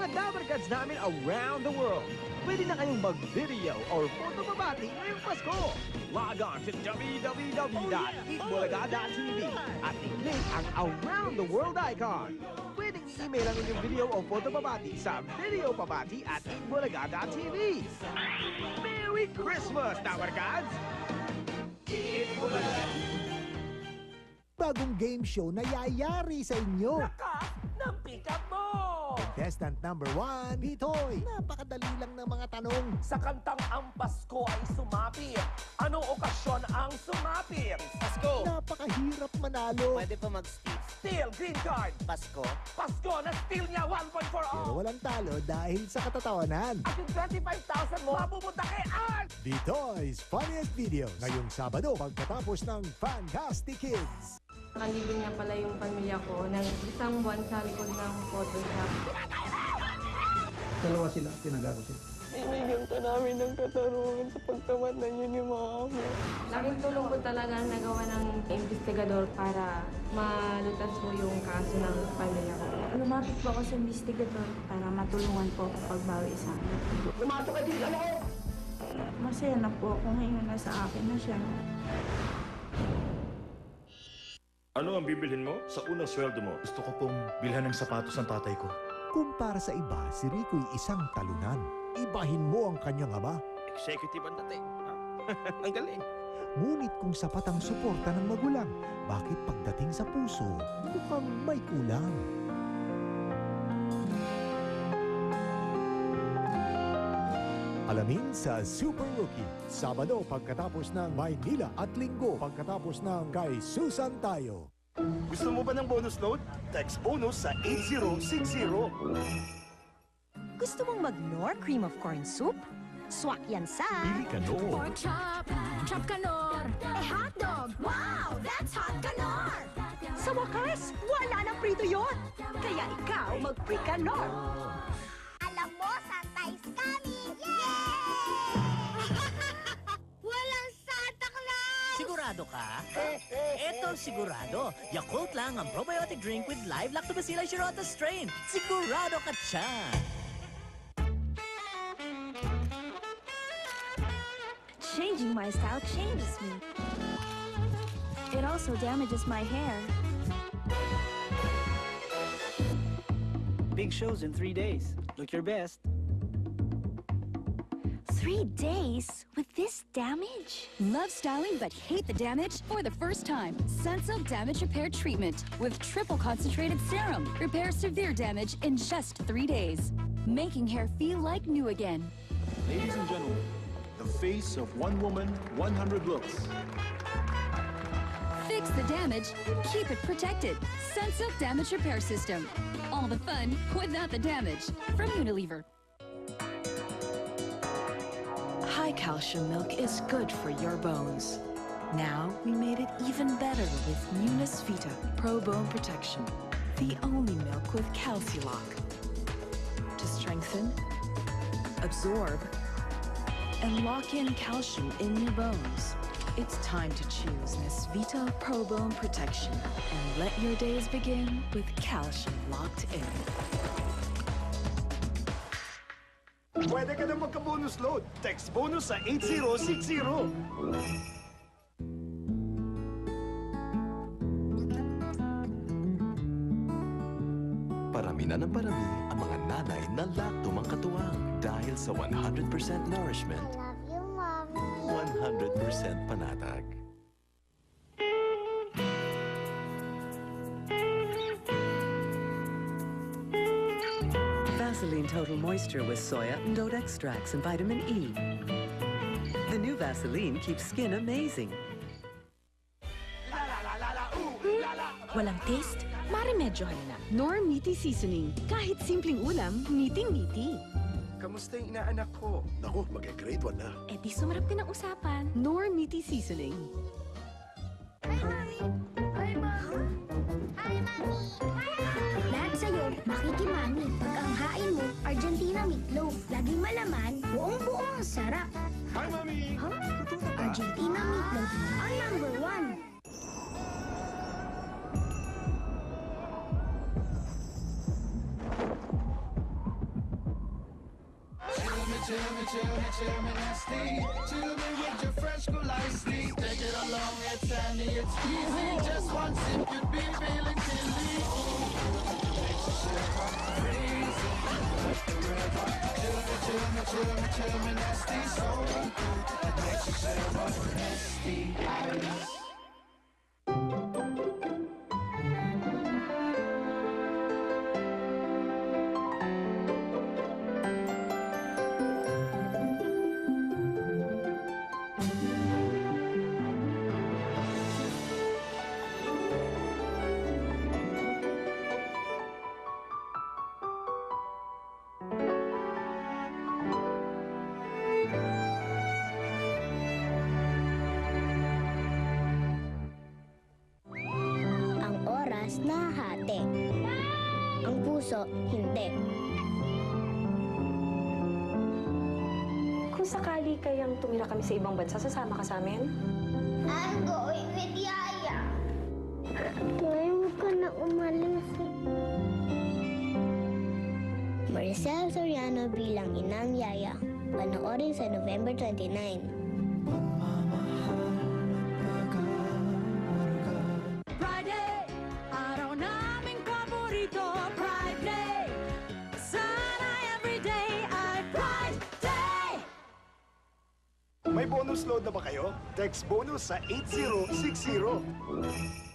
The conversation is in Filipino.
mga dabarkads namin around the world. Pwede na kayong mag-video or photobabati ngayong Pasko. Log on to www.eatbulaga.tv at i-click ang Around the World icon. Pwedeng i-email ang inyong video o photobabati sa videopabati@eatbulaga.tv. Merry Christmas, dabarkads! Eatbulaga! Bagong game show na yayari sa inyo. Lakas ng pick-up mo! Contestant number 1, Bitoy. Napakadali lang ng mga tanong. Sa kantang Ang Pasko ay Sumapit, anong okasyon ang sumapit? Pasko! Napakahirap manalo. Pwede pa mag-steal. Steal, green card! Pasko. Pasko, na-steal niya 1 point for Pero all! walang talo dahil sa katatawanan. At yung 25,000 mo, mapupunta kay Art! Bitoy's Funniest Videos. Ngayong Sabado pagkatapos ng Fantastic Kids. Nakalibing na pala yung pamilya ko ng isang buwan sa likod ng Photoshop. Dalawa sila, tinagago sila. Binigyan ka namin ng katarungan sa pagtamat na yun ni Mama. Laking tulong ko talaga ang nagawa ng investigador para malutas po yung kaso ng pamilya ko. Lumapit po ako sa investigador para matulungan po ako pagbawi sa amin. Lumato ka din, ano? Masaya na po ako ngayon na sa akin na siya. Ano ang bibilhin mo sa unang sweldo mo? Gusto ko pong bilhan ng sapatos ng tatay ko. Kung para sa iba, si Rico'y isang talunan. Ibahin mo ang kanyang ama. Executive ang dating. Ang galing. Ngunit kung sapat ang suporta ng magulang, bakit pagdating sa puso, mukhang may kulang? Alamin sa Super Rookie, Sabado pagkatapos ng Maynila at Linggo pagkatapos ng Kay Susan Tayo. Gusto mo ba ng bonus load? Text bonus sa 8060. Gusto mong mag-Knorr cream of corn soup? Swak yan sa... Pili ka no. Pork chop, chop Knorr, hotdog. Wow, that's hot Knorr! Sa wakas, wala nang prito yon. Kaya ikaw mag-free Knorr. Alam mo, Santa is coming! Yay! Walang Santa Claus! Sigurado ka? Eto sigurado. Yakult lang ang probiotic drink with live Lactobacillus shirota strain. Sigurado ka dyan! Changing my style changes me. It also damages my hair. Big shows in 3 days. Look your best. 3 days with this damage? Love styling but hate the damage for the first time. Sunsilk Damage Repair Treatment with triple concentrated serum. Repairs severe damage in just 3 days. Making hair feel like new again. Ladies and gentlemen, the face of one woman, 100 looks. Fix the damage, keep it protected. Sunsilk Damage Repair System. All the fun without the damage. From Unilever. High calcium milk is good for your bones. Now we made it even better with Munis Vita Pro Bone Protection. The only milk with Calcilock. To strengthen, absorb, and lock in calcium in your bones. It's time to choose Nesvita Pro Bone Protection and let your days begin with calcium locked in. Pwede ka na magka-bonus load. Text bonus sa 8060. Parami na ng parami ang mga nanay na lacto ang katuwang dahil sa 100% nourishment, 100% panatag. Vaseline Total Moisture with soya and oat extracts and vitamin E. The new Vaseline keeps skin amazing. Walang taste? Maremedyohan na. Knorr Meaty Seasoning. Kahit simpleng ulam, meaty-meaty. Kamusta yung inaanak ko? Naku, mag-grade 1 na. Eh di sumarap din ang usapan. Knorr Meaty Seasoning. Lahat sa'yo, makikimani. Pag ang hain mo, Argentina meatloaf. Laging malaman, buong-buong ang sarap. Hi, Mami! Huh? Argentina meatloaf, ang number 1. Ang oras nahati. Ang puso hindi. Kung sakali kayang tumira kami sa ibang bansa, sasama ka sa amin? I'm going with Yaya. Ngayon ka na umalis. Maricel Soriano bilang Inang Yaya. Panoorin sa November 29. Friday, araw naming paborito. Pride Day, sana everyday ay Pride Day. May bonus load na ba kayo? Text bonus sa 8060.